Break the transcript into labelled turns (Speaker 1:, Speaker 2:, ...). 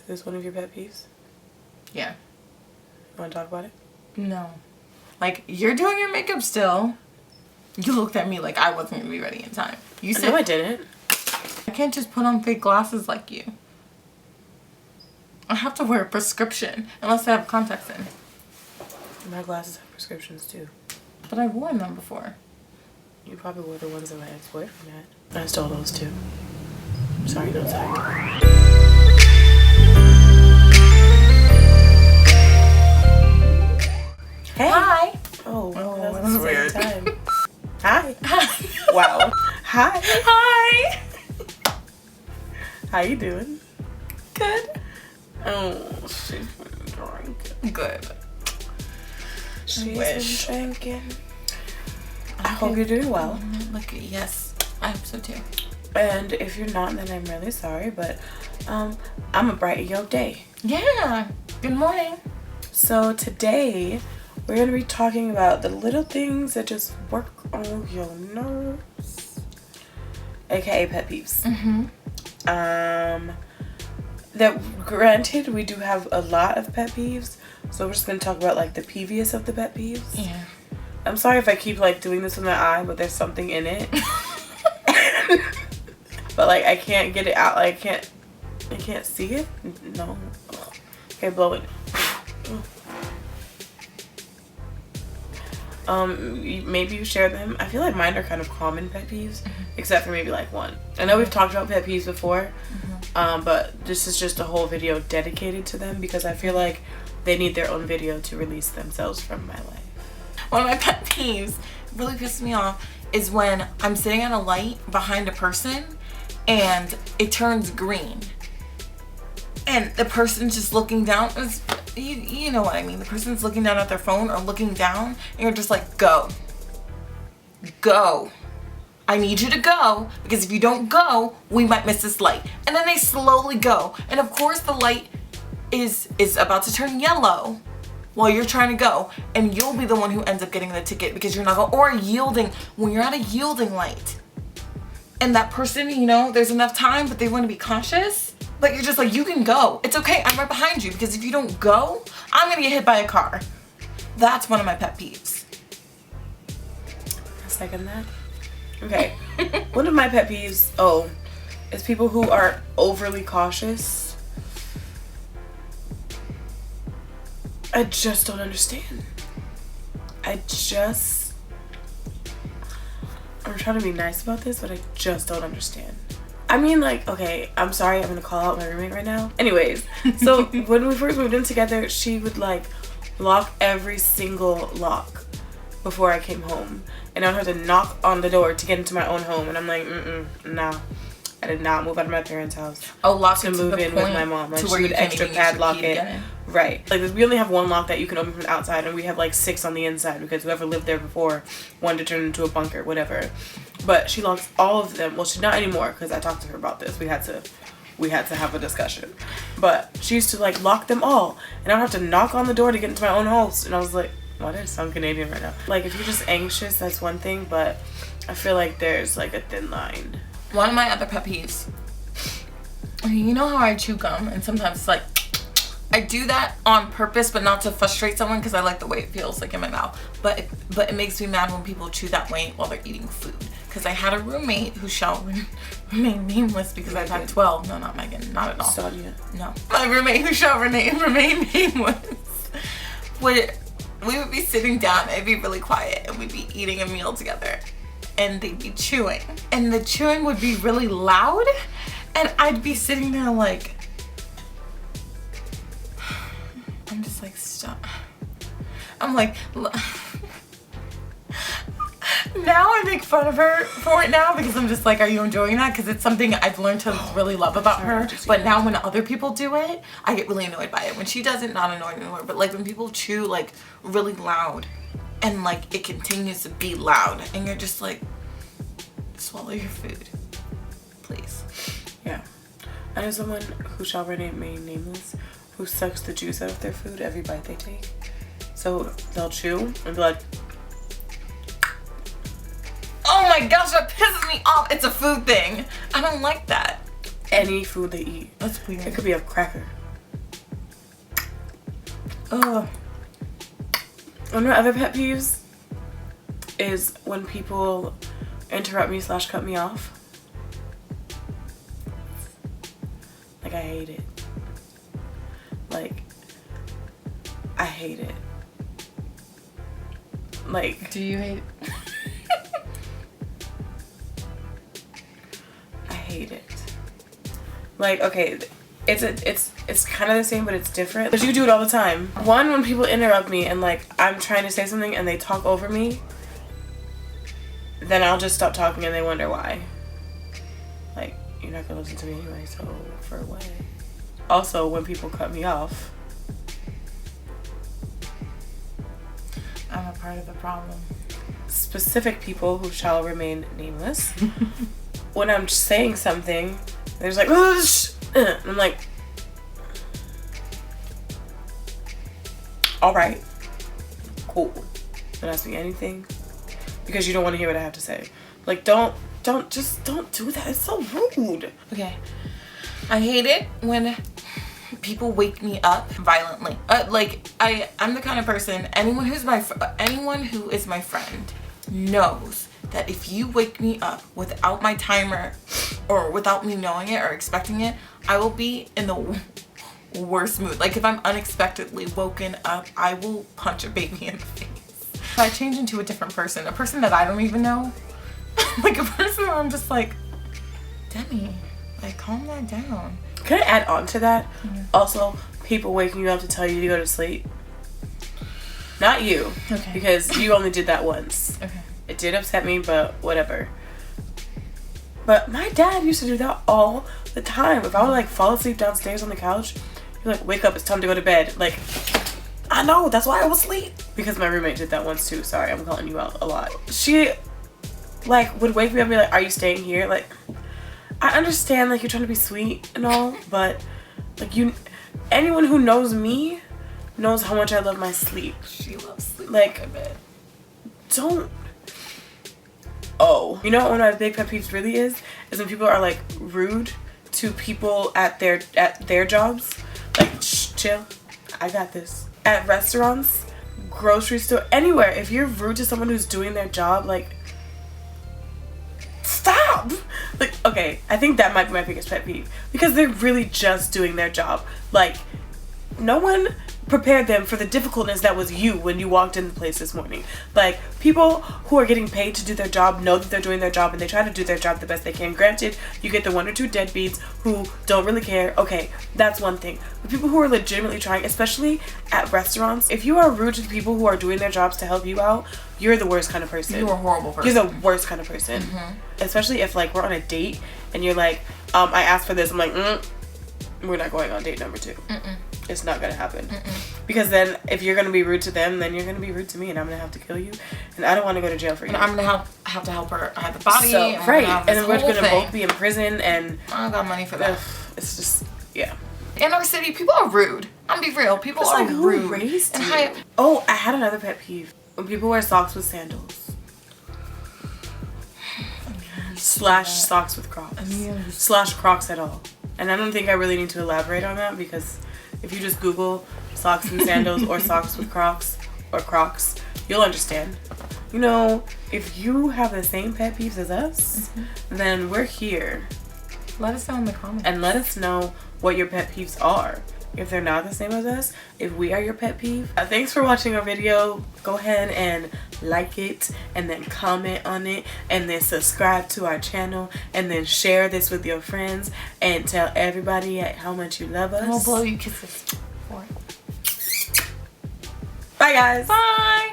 Speaker 1: Is this one of your pet peeves?
Speaker 2: Yeah.
Speaker 1: You want to talk about it?
Speaker 2: No. Like, you're doing your makeup still. You looked at me like I wasn't going to be ready in time. You said...
Speaker 1: No, I didn't.
Speaker 2: I can't just put on fake glasses like you. I have to wear a prescription unless I have contacts in.
Speaker 1: My glasses have prescriptions too.
Speaker 2: But I've worn them before.
Speaker 1: You probably wore the ones that my ex-boyfriend had. I stole those too. Sorry, no sorry. Hey.
Speaker 2: Hi.
Speaker 1: Oh,
Speaker 2: that was weird.
Speaker 1: Time. Hi.
Speaker 2: Hi.
Speaker 1: Wow. Hi.
Speaker 2: Hi.
Speaker 1: How you doing?
Speaker 2: Good.
Speaker 1: Oh, she's been drinking.
Speaker 2: Good.
Speaker 1: She's been drinking. I hope you're doing well.
Speaker 2: Look, yes, I hope so too.
Speaker 1: And if you're not, then I'm really sorry, but I'm gonna brighten your day.
Speaker 2: Yeah. Good morning.
Speaker 1: So today we're gonna be talking about the little things that just work on your nerves, aka pet peeves. That granted, we do have a lot of pet peeves, so we're just gonna talk about like the peeviest of the pet peeves.
Speaker 2: Yeah.
Speaker 1: I'm sorry if I keep like doing this with my eye, but there's something in it. But like I can't get it out. Like I can't see it. No. Ugh. Okay, blow it. Maybe you share them. I feel like mine are kind of common pet peeves, except for maybe like one. I know we've talked about pet peeves before, but this is just a whole video dedicated to them because I feel like they need their own video to release themselves from my life.
Speaker 2: One of my pet peeves really pisses me off is when I'm sitting at a light behind a person and it turns green and the person's just looking down. You know what I mean. The person's looking down at their phone or looking down and you're just like, go. I need you to go because if you don't go, we might miss this light. And then they slowly go. And of course the light is about to turn yellow while you're trying to go, and you'll be the one who ends up getting the ticket because you're not going, or yielding when you're at a yielding light and that person, you know, there's enough time but they want to be cautious, but you're just like, you can go, it's okay, I'm right behind you, because if you don't go, I'm gonna get hit by a car. That's one of my pet peeves.
Speaker 1: I second that. Okay. One of my pet peeves is people who are overly cautious. I just don't understand. I'm trying to be nice about this, but I just don't understand. I mean, like, okay, I'm sorry, I'm gonna call out my roommate right now. Anyways, so when we first moved in together, she would like lock every single lock before I came home. And I would have to knock on the door to get into my own home. And I'm like, nah. I did not move out of my parents' house.
Speaker 2: Oh, lock
Speaker 1: to move in with my mom. Like,
Speaker 2: to
Speaker 1: she
Speaker 2: where
Speaker 1: would
Speaker 2: you
Speaker 1: extra padlock it. Right. Like, we only have one lock that you can open from the outside, and we have like 6 on the inside because whoever lived there before wanted to turn into a bunker, whatever. But she locks all of them. Well, she's not anymore because I talked to her about this. We had to have a discussion. But she used to like lock them all, and I would have to knock on the door to get into my own house. And I was like, why did I sound Canadian right now? Like, if you're just anxious, that's one thing, but I feel like there's like a thin line.
Speaker 2: One of my other pet peeves, you know how I chew gum and sometimes it's like, I do that on purpose, but not to frustrate someone because I like the way it feels like in my mouth. But it makes me mad when people chew that way while they're eating food. Because I had a roommate who shall remain nameless because I've had 12. No, not Megan. Not at all.
Speaker 1: Sonia.
Speaker 2: No. My roommate who shall remain nameless. We would be sitting down, I'd be really quiet, and we'd be eating a meal together. And they'd be chewing. And the chewing would be really loud. And I'd be sitting there like, I'm just like, stop. I'm like, now I make fun of her for it now because I'm just like, are you enjoying that? Because it's something I've learned to really love about her. But now when other people do it, I get really annoyed by it. When she does it, not annoyed anymore. But like when people chew like really loud and like it continues to be loud and you're just like, swallow your food, please.
Speaker 1: Yeah. I know someone who shall remain nameless who sucks the juice out of their food every bite they take. So they'll chew and be like,
Speaker 2: oh my gosh, that pisses me off. It's a food thing. I don't like that.
Speaker 1: Any food they eat.
Speaker 2: That's weird.
Speaker 1: It could be a cracker. One of my other pet peeves is when people interrupt me / cut me off. Like, I hate it. Like, I hate it. Like,
Speaker 2: do you hate it?
Speaker 1: I hate it. Like, okay, it's kind of the same, but it's different. But you do it all the time. One, when people interrupt me and like I'm trying to say something and they talk over me, then I'll just stop talking and they wonder why. Like, you're not gonna listen to me anyway, so for what? Also, when people cut me off,
Speaker 2: I'm a part of the problem.
Speaker 1: Specific people who shall remain nameless. When I'm saying something, there's like, and I'm like, all right, cool. Don't ask me anything because you don't want to hear what I have to say. Like, don't do that. It's so rude.
Speaker 2: Okay, I hate it when people wake me up violently. Like, I'm the kind of person, anyone who is my friend knows that if you wake me up without my timer or without me knowing it or expecting it, I will be in the worst mood. Like, if I'm unexpectedly woken up, I will punch a baby in the face. If I change into a different person, a person that I don't even know, like a person where I'm just like, Demi, like, calm that down.
Speaker 1: Can I add on to that? Mm-hmm. Also, people waking you up to tell you to go to sleep. Not you.
Speaker 2: Okay.
Speaker 1: Because you only did that once.
Speaker 2: Okay.
Speaker 1: It did upset me, but whatever. But my dad used to do that all the time. If I would like fall asleep downstairs on the couch, he'd like, wake up, it's time to go to bed. Like, I know, that's why I was asleep. Because my roommate did that once too. Sorry, I'm calling you out a lot. She like would wake me up and be like, are you staying here? Like, I understand like you're trying to be sweet and all, but like anyone who knows me knows how much I love my sleep.
Speaker 2: She loves sleep.
Speaker 1: Like,
Speaker 2: I bet.
Speaker 1: Don't. Oh, you know what one of my big pet peeves really is when people are like rude to people at their jobs. Like, shh, chill, I got this. At restaurants, grocery store, anywhere, if you're rude to someone who's doing their job, like, stop. Like, okay, I think that might be my biggest pet peeve because they're really just doing their job. Like, no one prepared them for the difficultness that was you when you walked in the place this morning. Like, people who are getting paid to do their job know that they're doing their job and they try to do their job the best they can. Granted, you get the 1 or 2 deadbeats who don't really care. Okay, that's one thing. But people who are legitimately trying, especially at restaurants, if you are rude to the people who are doing their jobs to help you out, you're the worst kind of person.
Speaker 2: You're a horrible person.
Speaker 1: You're the worst kind of person. Mm-hmm. Especially if like we're on a date and you're like, I asked for this. I'm like, we're not going on date number 2. Mm-mm. It's not gonna happen. Mm-mm. Because then if you're gonna be rude to them, then you're gonna be rude to me and I'm gonna have to kill you and I don't want to go to jail for you.
Speaker 2: And I'm gonna have to help her. I have the body.
Speaker 1: So, right. And then we're gonna both be in prison and
Speaker 2: I don't got money for that.
Speaker 1: It's just, yeah.
Speaker 2: In our city, people are rude. I'm gonna be real. People are
Speaker 1: like,
Speaker 2: rude.
Speaker 1: Who raised you? Oh, I had another pet peeve. When people wear socks with sandals. / socks with Crocs. / Crocs at all. And I don't think I really need to elaborate on that because if you just Google socks and sandals or socks with Crocs or Crocs, you'll understand. You know, if you have the same pet peeves as us, then we're here.
Speaker 2: Let us know in the comments.
Speaker 1: And let us know what your pet peeves are. If they're not the same as us, if we are your pet peeve. Thanks for watching our video. Go ahead and like it and then comment on it and then subscribe to our channel and then share this with your friends and tell everybody how much you love us.
Speaker 2: We'll blow you kisses for it.
Speaker 1: Bye guys.
Speaker 2: Bye.